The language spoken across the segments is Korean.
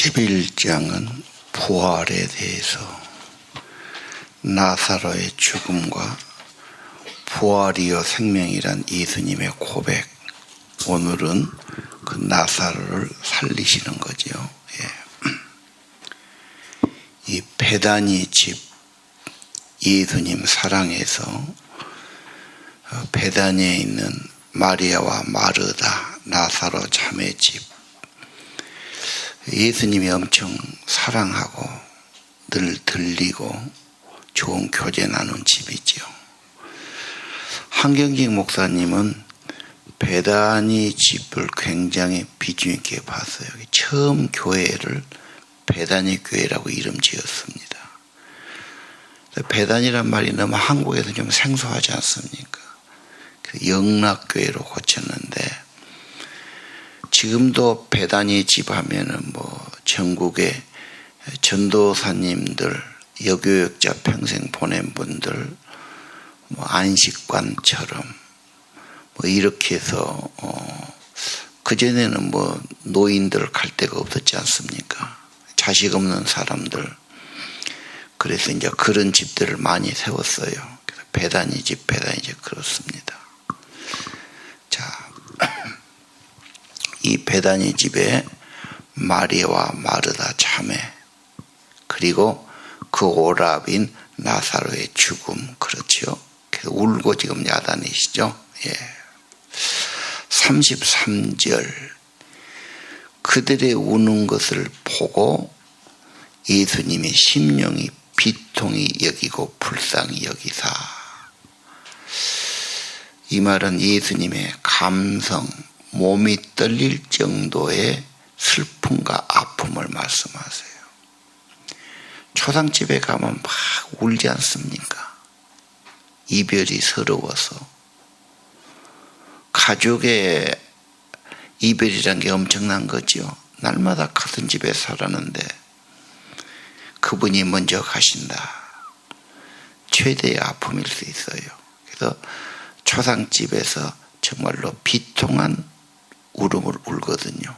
11장은 부활에 대해서 나사로의 죽음과 부활이요 생명이란 예수님의 고백, 오늘은 그 나사로를 살리시는 거죠. 이 베다니 집, 예수님 사랑해서 베다니에 있는 마리아와 마르다, 나사로 자매 집, 예수님이 엄청 사랑하고 늘 들리고 좋은 교제 나눈 집이죠. 한경직 목사님은 베다니 집을 굉장히 비중 있게 봤어요. 처음 교회를 베다니 교회라고 이름 지었습니다. 베다니란 말이 너무 한국에서 좀 생소하지 않습니까? 영락교회로 고쳤는데, 지금도 베다니 집 하면은 전국에 전도사님들, 여교육자 평생 보낸 분들, 안식관처럼 이렇게 해서 그전에는 노인들 갈 데가 없었지 않습니까? 자식 없는 사람들. 그래서 이제 그런 집들을 많이 세웠어요. 그래서 베다니 집 그렇습니다. 자, 이 베다니 집에 마리아와 마르다 자매, 그리고 그 오랍인 나사로의 죽음, 그렇죠. 그래서 울고 지금 야단이시죠. 33절, 그들의 우는 것을 보고 예수님의 심령이 비통히 여기고 불쌍히 여기사. 이 말은 예수님의 감성, 몸이 떨릴 정도의 슬픔과 아픔을 말씀하세요. 초상집에 가면 막 울지 않습니까? 이별이 서러워서. 가족의 이별이란 게 엄청난 거죠. 날마다 같은 집에 살았는데 그분이 먼저 가신다. 최대의 아픔일 수 있어요. 그래서 초상집에서 정말로 비통한 울음을 울거든요.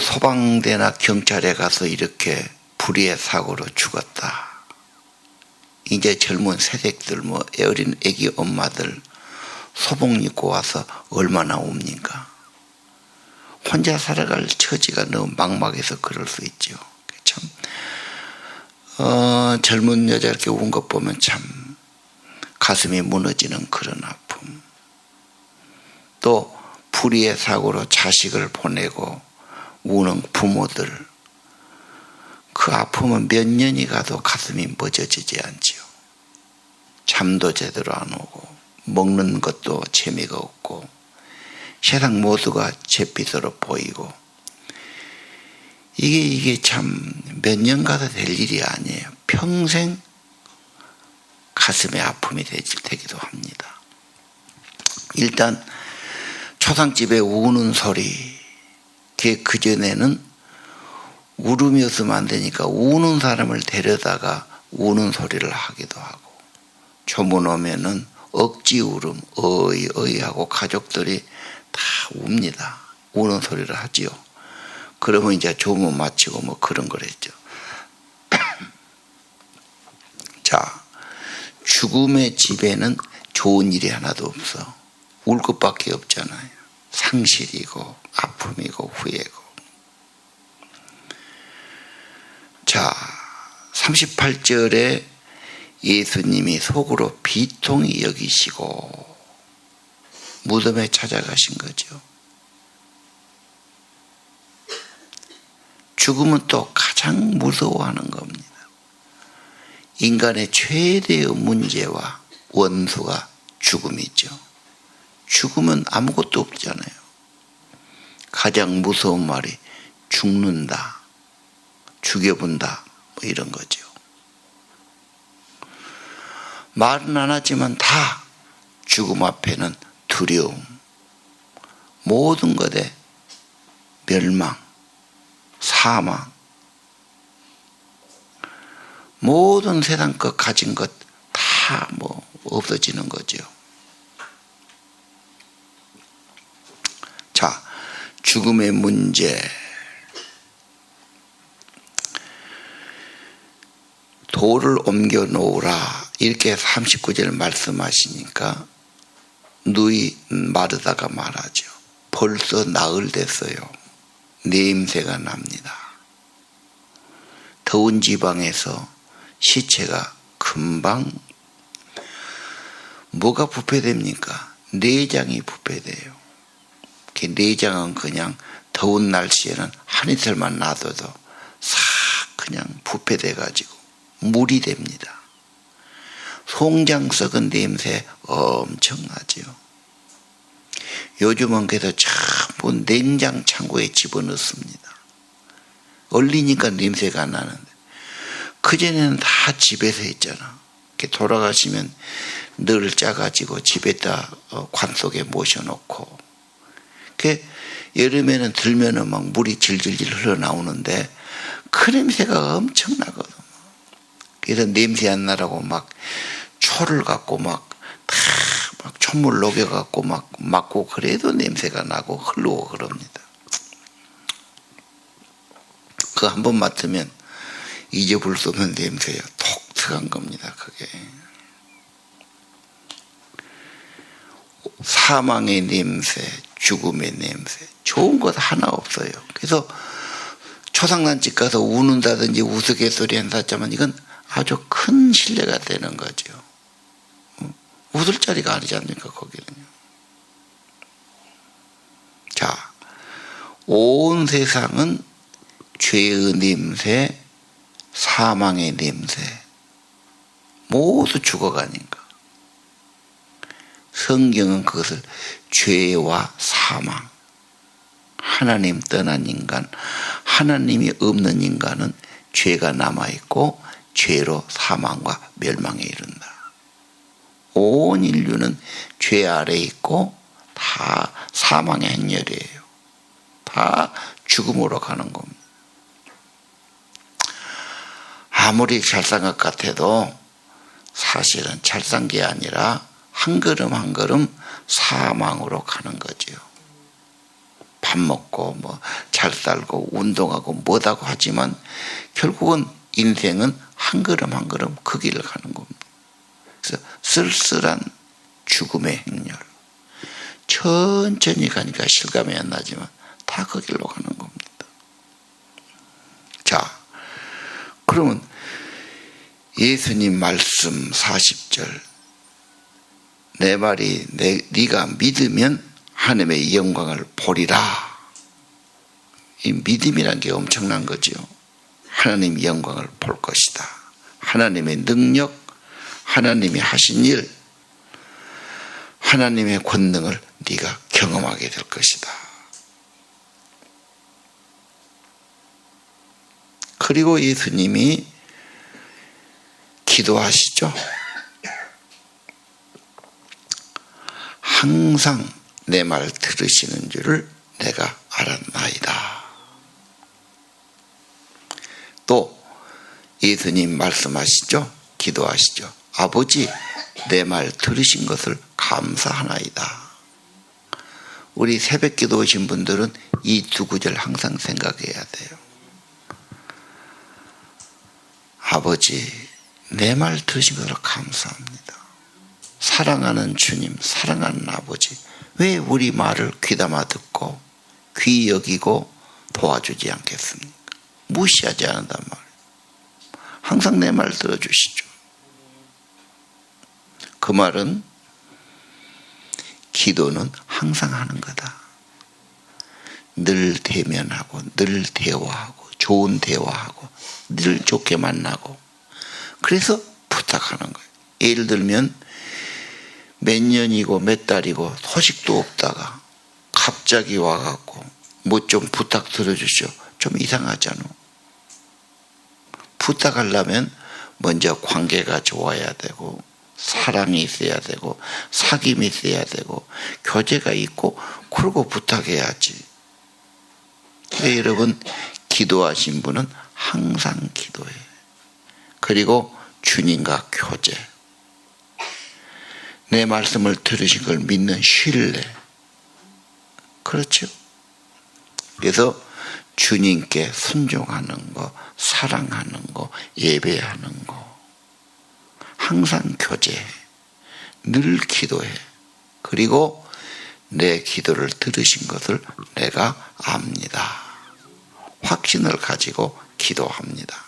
소방대나 경찰에 가서 이렇게 불의의 사고로 죽었다. 이제 젊은 새댁들, 어린 애기 엄마들 소복 입고 와서 얼마나 웁니까? 혼자 살아갈 처지가 너무 막막해서 그럴 수 있죠. 참, 젊은 여자 이렇게 운 것 보면 참 가슴이 무너지는 그런 아픔. 또 불의의 사고로 자식을 보내고 우는 부모들, 그 아픔은 몇 년이 가도 가슴이 멎어지지 않지요. 잠도 제대로 안 오고 먹는 것도 재미가 없고 세상 모두가 잿빛으로 보이고, 이게 참 몇 년 가도 될 일이 아니에요. 평생 가슴에 아픔이 되기도 합니다. 일단 초상집에 우는 소리, 그전에는 울음이었으면 안 되니까 우는 사람을 데려다가 우는 소리를 하기도 하고, 조문 오면은 억지 울음, 어이 하고 가족들이 다 웁니다. 우는 소리를 하지요. 그러면 이제 조문 마치고 그런 걸 했죠. 자, 죽음의 집에는 좋은 일이 하나도 없어. 울 것밖에 없잖아요. 상실이고 아픔이고 후회고. 자, 38절에 예수님이 속으로 비통히 여기시고 무덤에 찾아가신 거죠. 죽음은 또 가장 무서워하는 겁니다. 인간의 최대의 문제와 원수가 죽음이죠. 죽음은 아무것도 없잖아요. 가장 무서운 말이 죽는다, 죽여본다, 이런 거죠. 말은 안 하지만 다 죽음 앞에는 두려움, 모든 것에 멸망, 사망, 모든 세상 것 가진 것 다 없어지는 거죠. 자, 죽음의 문제. 돌을 옮겨 놓으라 이렇게 39절 말씀하시니까 누이 마르다가 말하죠. 벌써 나흘 됐어요. 냄새가 납니다. 더운 지방에서 시체가 금방 뭐가 부패됩니까? 내장이 부패돼요. 그 내장은 그냥 더운 날씨에는 한 이틀만 놔둬도 싹 그냥 부패돼 가지고 물이 됩니다. 송장 썩은 냄새 엄청 나죠. 요즘은 그래서 전부 냉장 창고에 집어넣습니다. 얼리니까 냄새가 나는데 그전에는 다 집에서 했잖아. 이렇게 돌아가시면 늘 짜가지고 집에다 관 속에 모셔놓고 여름에는 들면은 막 물이 질질질 흘러나오는데 그 냄새가 엄청 나거든. 그래서 냄새 안 나라고 막 초를 갖고 막 촛물 녹여갖고 막 막고 그래도 냄새가 나고 흐르고 그럽니다. 그거 한번 맡으면 잊어볼 수 없는 냄새예요. 독특한 겁니다. 그게. 사망의 냄새, 죽음의 냄새, 좋은 것 하나 없어요. 그래서 초상단집 가서 우는다든지 우스갯소리 한다자면 이건 아주 큰 신뢰가 되는 거죠. 웃을 자리가 아니지 않습니까, 거기는요. 자, 온 세상은 죄의 냄새, 사망의 냄새, 모두 죽어가니까. 성경은 그것을 죄와 사망, 하나님 떠난 인간, 하나님이 없는 인간은 죄가 남아있고 죄로 사망과 멸망에 이른다. 온 인류는 죄 아래에 있고 다 사망의 행렬이에요. 다 죽음으로 가는 겁니다. 아무리 잘 산 것 같아도 사실은 잘 산 게 아니라 한 걸음 한 걸음 사망으로 가는 거죠. 밥 먹고 뭐 잘 살고 운동하고 뭐다고 하지만 결국은 인생은 한 걸음 한 걸음 그 길을 가는 겁니다. 그래서 쓸쓸한 죽음의 행렬. 천천히 가니까 실감이 안 나지만 다 그 길로 가는 겁니다. 자, 그러면 예수님 말씀 40절 내 말이 네가 믿으면 하나님의 영광을 보리라. 이 믿음이란 게 엄청난 거죠. 하나님의 영광을 볼 것이다. 하나님의 능력, 하나님이 하신 일, 하나님의 권능을 네가 경험하게 될 것이다. 그리고 예수님이 기도하시죠. 항상 내 말 들으시는 줄을 내가 알았나이다. 또 예수님 말씀하시죠. 기도하시죠. 아버지 내 말 들으신 것을 감사하나이다. 우리 새벽 기도 오신 분들은 이 두 구절 항상 생각해야 돼요. 아버지 내 말 들으신 것을 감사합니다. 사랑하는 주님, 사랑하는 아버지, 왜 우리 말을 귀담아 듣고 귀 여기고 도와주지 않겠습니까? 무시하지 않는단 말이에요. 항상 내 말 들어주시죠. 그 말은 기도는 항상 하는 거다. 늘 대면하고 늘 대화하고 좋은 대화하고 늘 좋게 만나고 그래서 부탁하는 거예요. 예를 들면 몇 년이고 몇 달이고 소식도 없다가 갑자기 와갖고 뭐 좀 부탁 들어주시오. 좀 이상하잖아. 부탁하려면 먼저 관계가 좋아야 되고 사랑이 있어야 되고 사귐이 있어야 되고 교제가 있고 그러고 부탁해야지. 여러분 기도하신 분은 항상 기도해. 그리고 주님과 교제. 내 말씀을 들으신 걸 믿는 신뢰. 그렇죠? 그래서 주님께 순종하는 거, 사랑하는 거, 예배하는 거, 항상 교제해. 늘 기도해. 그리고 내 기도를 들으신 것을 내가 압니다. 확신을 가지고 기도합니다.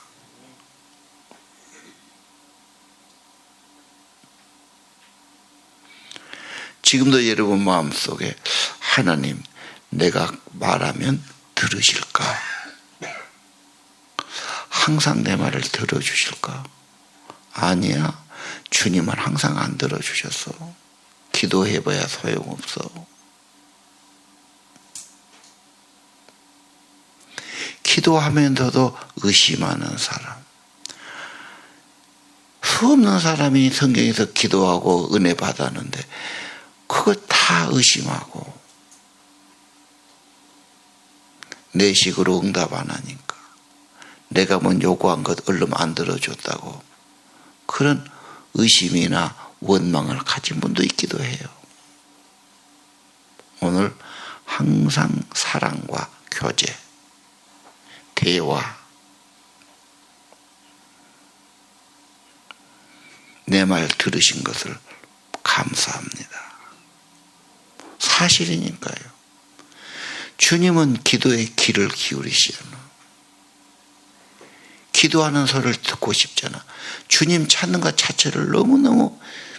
지금도 여러분 마음속에 하나님, 내가 말하면 들으실까? 항상 내 말을 들어주실까? 아니야. 주님은 항상 안 들어주셨어. 기도해봐야 소용없어. 기도하면서도 의심하는 사람. 수없는 사람이 성경에서 기도하고 은혜 받았는데 그걸 다 의심하고 내 식으로 응답 안 하니까 내가 요구한 것 얼른 안 들어줬다고 그런 의심이나 원망을 가진 분도 있기도 해요. 오늘 항상 사랑과 교제, 대화, 내 말 들으신 것을 감사합니다. 사실이니까요. 주님은 기도에 귀를 기울이시잖아. 기도하는 소리를 듣고 싶잖아. 주님 찾는 것 자체를 너무너무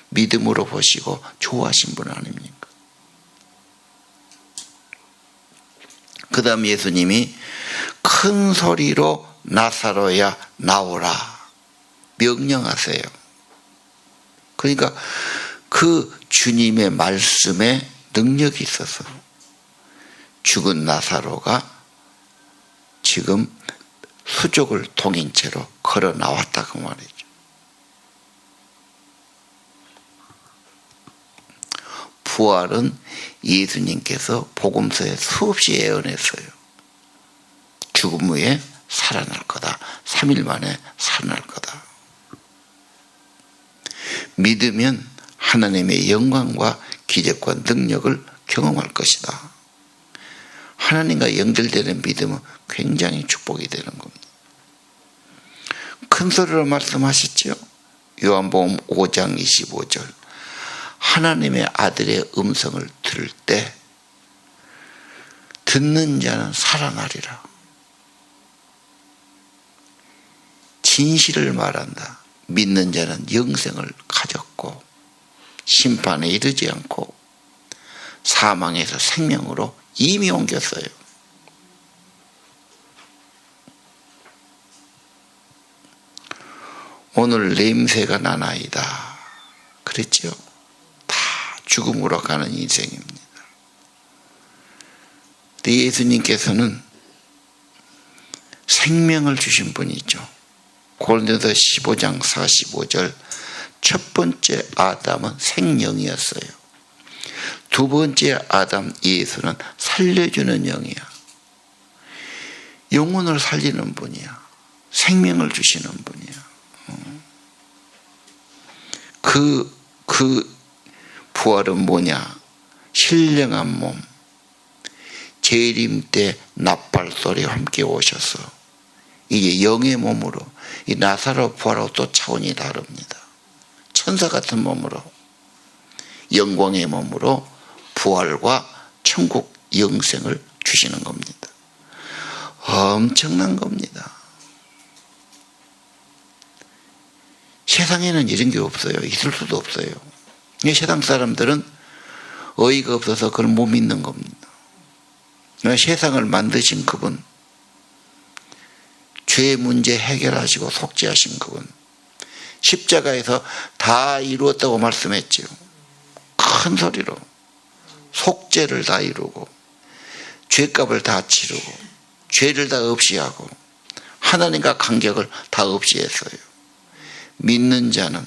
믿음으로 보시고 좋아하신 분 아닙니까? 그 다음 예수님이 큰 소리로 나사로야 나오라 명령하세요. 그러니까 그 주님의 말씀에 능력이 있어서 죽은 나사로가 지금 수족을 동인 채로 걸어 나왔다 그 말이죠. 부활은 예수님께서 복음서에 수없이 예언했어요. 죽음 후에 살아날 거다. 3일 만에 살아날 거다. 믿으면 하나님의 영광과 기적과 능력을 경험할 것이다. 하나님과 연결되는 믿음은 굉장히 축복이 되는 겁니다. 큰 소리로 말씀하셨죠. 요한복음 5장 25절. 하나님의 아들의 음성을 들을 때 듣는 자는 살아나리라. 진실을 말한다. 믿는 자는 영생을 가졌고 심판에 이르지 않고 사망에서 생명으로 이미 옮겼어요. 오늘 냄새가 나나이다. 그랬죠? 다 죽음으로 가는 인생입니다. 근데 예수님께서는 생명을 주신 분이죠. 고린도서 15장 45절 첫 번째 아담은 생명이었어요. 두 번째 아담 예수는 살려주는 영이야. 영혼을 살리는 분이야. 생명을 주시는 분이야. 그 부활은 뭐냐? 신령한 몸, 재림 때 나팔소리와 함께 오셔서 이게 영의 몸으로 이 나사로 부활하고 또 차원이 다릅니다. 천사 같은 몸으로 영광의 몸으로 부활과 천국 영생을 주시는 겁니다. 엄청난 겁니다. 세상에는 이런 게 없어요. 있을 수도 없어요. 세상 사람들은 어이가 없어서 그걸 못 믿는 겁니다. 세상을 만드신 그분, 죄의 문제 해결하시고 속죄하신 그분, 십자가에서 다 이루었다고 말씀했죠. 큰 소리로 속죄를 다 이루고 죄값을 다 치르고 죄를 다 없이 하고 하나님과 간격을 다 없이 했어요. 믿는 자는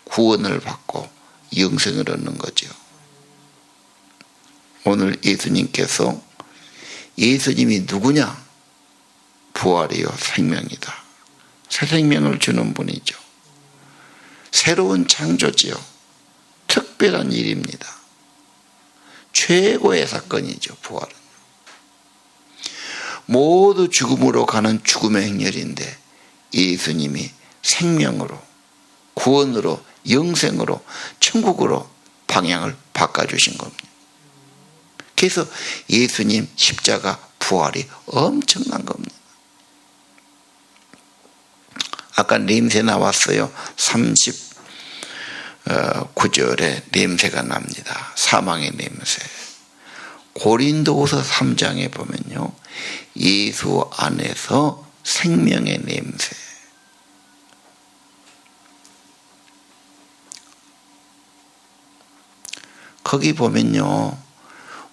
구원을 받고 영생을 얻는 거죠. 오늘 예수님께서 예수님이 누구냐? 부활이요 생명이다. 새 생명을 주는 분이죠. 새로운 창조지요. 특별한 일입니다. 최고의 사건이죠. 부활은. 모두 죽음으로 가는 죽음의 행렬인데 예수님이 생명으로, 구원으로, 영생으로, 천국으로 방향을 바꿔주신 겁니다. 그래서 예수님 십자가 부활이 엄청난 겁니다. 아까 냄새 나왔어요. 39절에 냄새가 납니다. 사망의 냄새. 고린도후서 3장에 보면요, 예수 안에서 생명의 냄새. 거기 보면요,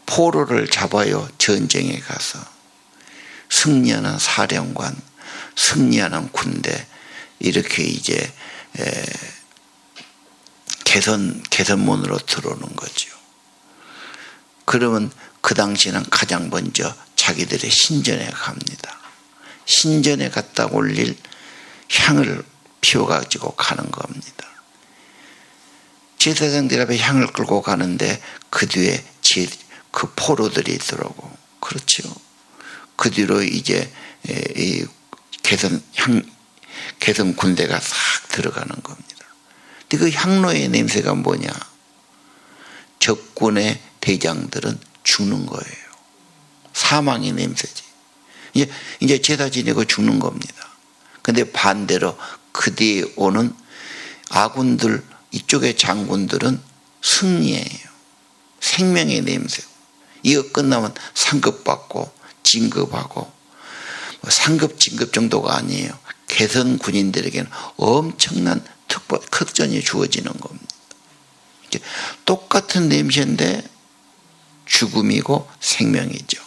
포로를 잡아요. 전쟁에 가서 승리하는 사령관, 승리하는 군대, 이렇게 이제 개선문으로 들어오는 거죠. 그러면 그 당시에는 가장 먼저 자기들의 신전에 갑니다. 신전에 갔다 올릴 향을 피워가지고 가는 겁니다. 제사장들 앞에 향을 끌고 가는데 그 뒤에 그 포로들이 들어오고, 그렇죠. 그 뒤로 이제 이 개선 군대가 싹 들어가는 겁니다. 근데 그 향로의 냄새가 뭐냐? 적군의 대장들은 죽는 거예요. 사망의 냄새지. 이제 제사 지내고 죽는 겁니다. 근데 반대로 그 뒤에 오는 아군들, 이쪽의 장군들은 승리예요. 생명의 냄새. 이거 끝나면 상급받고 진급하고, 상급 진급 정도가 아니에요. 개선 군인들에게는 엄청난 특전이 주어지는 겁니다. 똑같은 냄새인데 죽음이고 생명이죠.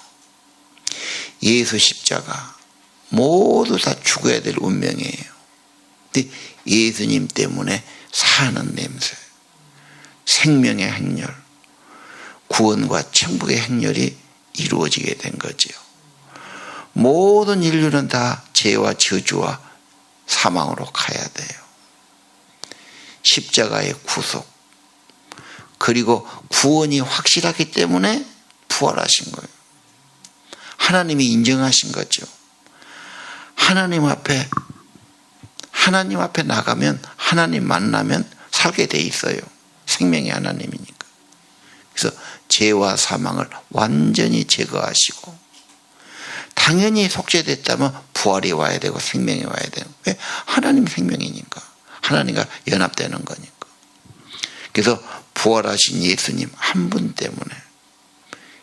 예수 십자가 모두 다 죽어야 될 운명이에요. 근데 예수님 때문에 사는 냄새, 생명의 행렬, 구원과 천국의 행렬이 이루어지게 된 거지요. 모든 인류는 다 죄와 저주와 사망으로 가야 돼요. 십자가의 구속, 그리고 구원이 확실하기 때문에 부활하신 거예요. 하나님이 인정하신 거죠. 하나님 앞에 나가면, 하나님 만나면 살게 돼 있어요. 생명의 하나님이니까. 그래서 죄와 사망을 완전히 제거하시고, 당연히 속죄됐다면 부활이 와야 되고 생명이 와야 돼요. 왜? 하나님 생명이니까. 하나님과 연합되는 거니까. 그래서 부활하신 예수님 한 분 때문에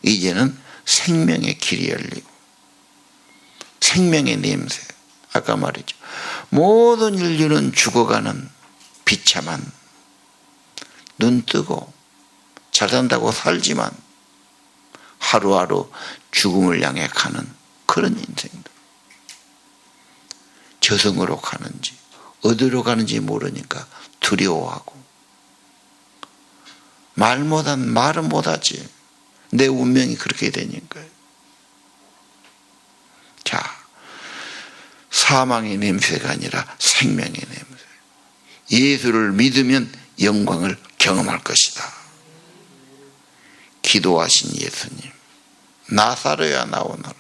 이제는 생명의 길이 열리고, 생명의 냄새, 아까 말했죠. 모든 인류는 죽어가는 비참한, 눈 뜨고 잘 산다고 살지만 하루하루 죽음을 향해 가는 그런 인생들. 저승으로 가는지 어디로 가는지 모르니까 두려워하고, 말은 못하지. 내 운명이 그렇게 되니까요. 자, 사망의 냄새가 아니라 생명의 냄새. 예수를 믿으면 영광을 경험할 것이다. 기도하신 예수님, 나사로야 나오너라.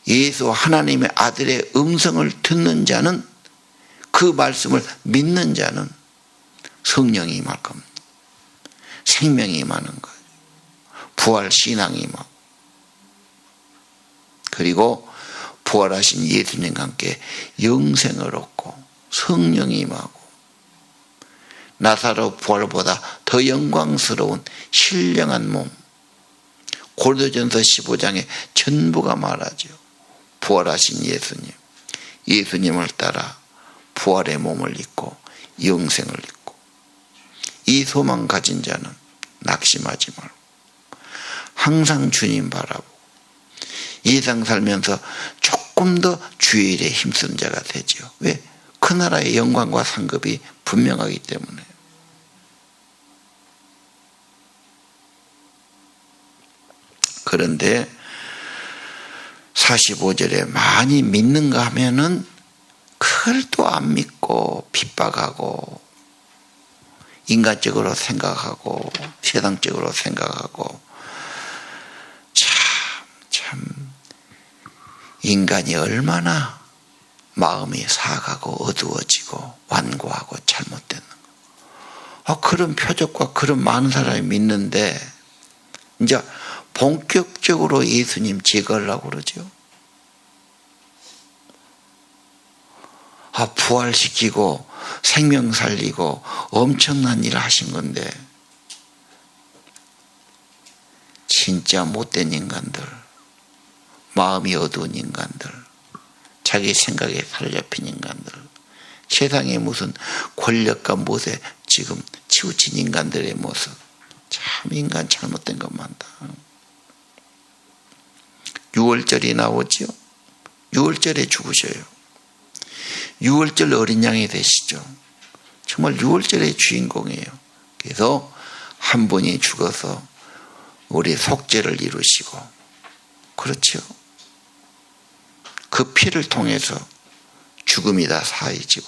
예수 하나님의 아들의 음성을 듣는 자는, 그 말씀을 믿는 자는 성령이 임할 겁니다. 생명이 임하는 거예요. 부활 신앙이 임하고, 그리고 부활하신 예수님과 함께 영생을 얻고 성령이 임하고, 나사로 부활보다 더 영광스러운 신령한 몸, 고린도전서 15장에 전부가 말하죠. 부활하신 예수님, 예수님을 따라 부활의 몸을 입고 영생을 입고, 이 소망 가진 자는 낙심하지 말고 항상 주님 바라보고 이 세상 살면서 조금 더 주의 일에 힘쓰는 자가 되죠. 왜? 그 나라의 영광과 상급이 분명하기 때문에. 그런데 45절에 많이 믿는가 하면은 그걸 또 안 믿고 핍박하고, 인간적으로 생각하고 세상적으로 생각하고, 참 인간이 얼마나 마음이 사가고 어두워지고 완고하고 잘못되는 그런 표적과 그런 많은 사람이 믿는데 이제 본격적으로 예수님 제거하려고 그러죠. 부활시키고 생명 살리고 엄청난 일을 하신 건데 진짜 못된 인간들, 마음이 어두운 인간들, 자기 생각에 사로잡힌 인간들, 세상에 무슨 권력과 무엇에 지금 치우친 인간들의 모습, 참 인간 잘못된 것 많다. 6월절이 나오죠. 6월절에 죽으셔요. 6월절 어린 양이 되시죠. 정말 6월절의 주인공이에요. 그래서 한 분이 죽어서 우리 속죄를 이루시고, 그렇죠. 그 피를 통해서 죽음이 다 사해지고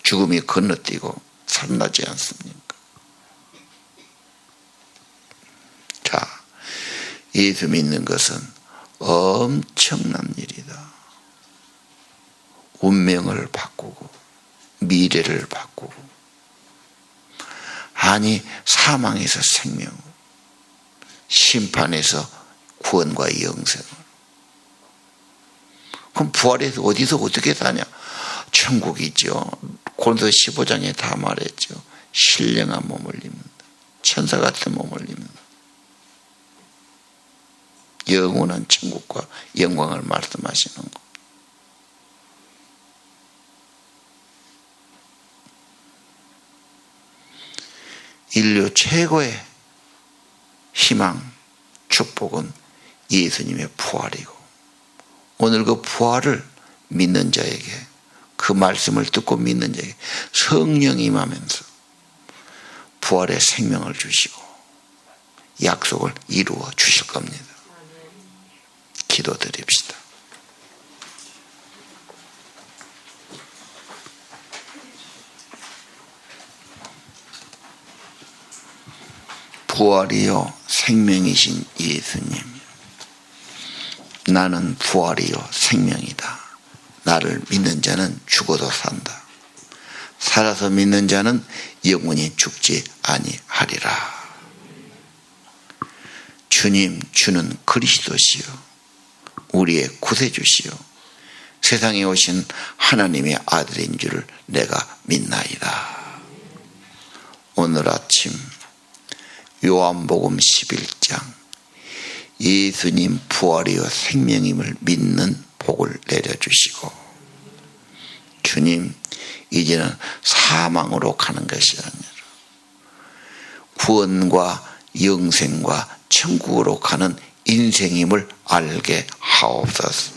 죽음이 건너뛰고 살아나지 않습니까? 자, 예수 믿는 것은 엄청난 일이다. 운명을 바꾸고 미래를 바꾸고, 아니 사망에서 생명, 심판에서 구원과 영생을. 그럼 부활해서 어디서 어떻게 사냐? 천국이죠. 고린도 15장에 다 말했죠. 신령한 몸을 입는다. 천사 같은 몸을 입는다. 영원한 천국과 영광을 말씀하시는 것. 인류 최고의 희망, 축복은 예수님의 부활이고, 오늘 그 부활을 믿는 자에게, 그 말씀을 듣고 믿는 자에게 성령이 임하면서 부활의 생명을 주시고 약속을 이루어 주실 겁니다. 기도드립시다. 부활이요 생명이신 예수님, 나는 부활이요 생명이다. 나를 믿는 자는 죽어도 산다. 살아서 믿는 자는 영원히 죽지 아니하리라. 주님, 주는 그리스도시요 우리의 구세주시요 세상에 오신 하나님의 아들인 줄을 내가 믿나이다. 오늘 아침 요한복음 11장 예수님 부활이요 생명임을 믿는 복을 내려주시고, 주님 이제는 사망으로 가는 것이 아니라 구원과 영생과 천국으로 가는 인생임을 알게 하옵소서.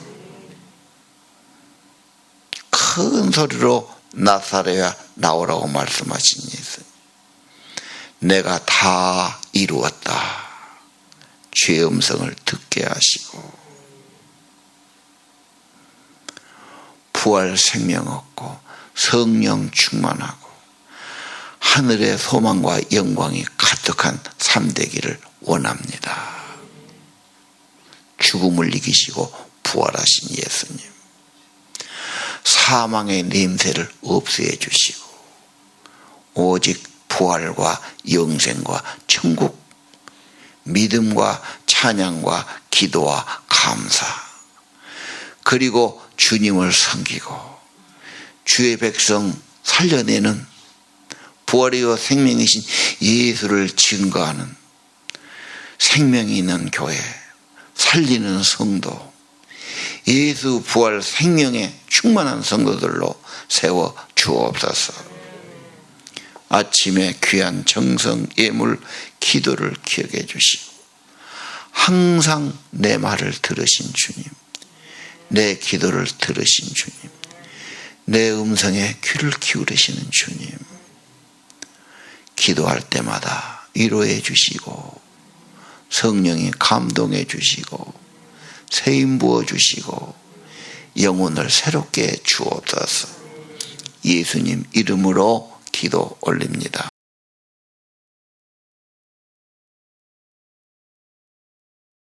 큰 소리로 나사로야 나오라고 말씀하신 예수, 내가 다 이루었다. 주의 음성을 듣게 하시고 부활 생명 얻고 성령 충만하고 하늘의 소망과 영광이 가득한 삶 되기를 원합니다. 죽음을 이기시고 부활하신 예수님, 사망의 냄새를 없애 주시고 오직 부활과 영생과 천국, 믿음과 찬양과 기도와 감사, 그리고 주님을 섬기고 주의 백성 살려내는 부활이요 생명이신 예수를 증거하는 생명이 있는 교회, 살리는 성도, 예수 부활 생명에 충만한 성도들로 세워 주옵소서. 아침에 귀한 정성 예물 기도를 기억해 주시고 항상 내 말을 들으신 주님, 내 기도를 들으신 주님, 내 음성에 귀를 기울이시는 주님, 기도할 때마다 위로해 주시고 성령이 감동해 주시고 세임 부어 주시고 영혼을 새롭게 주옵소서. 예수님 이름으로 기도 올립니다.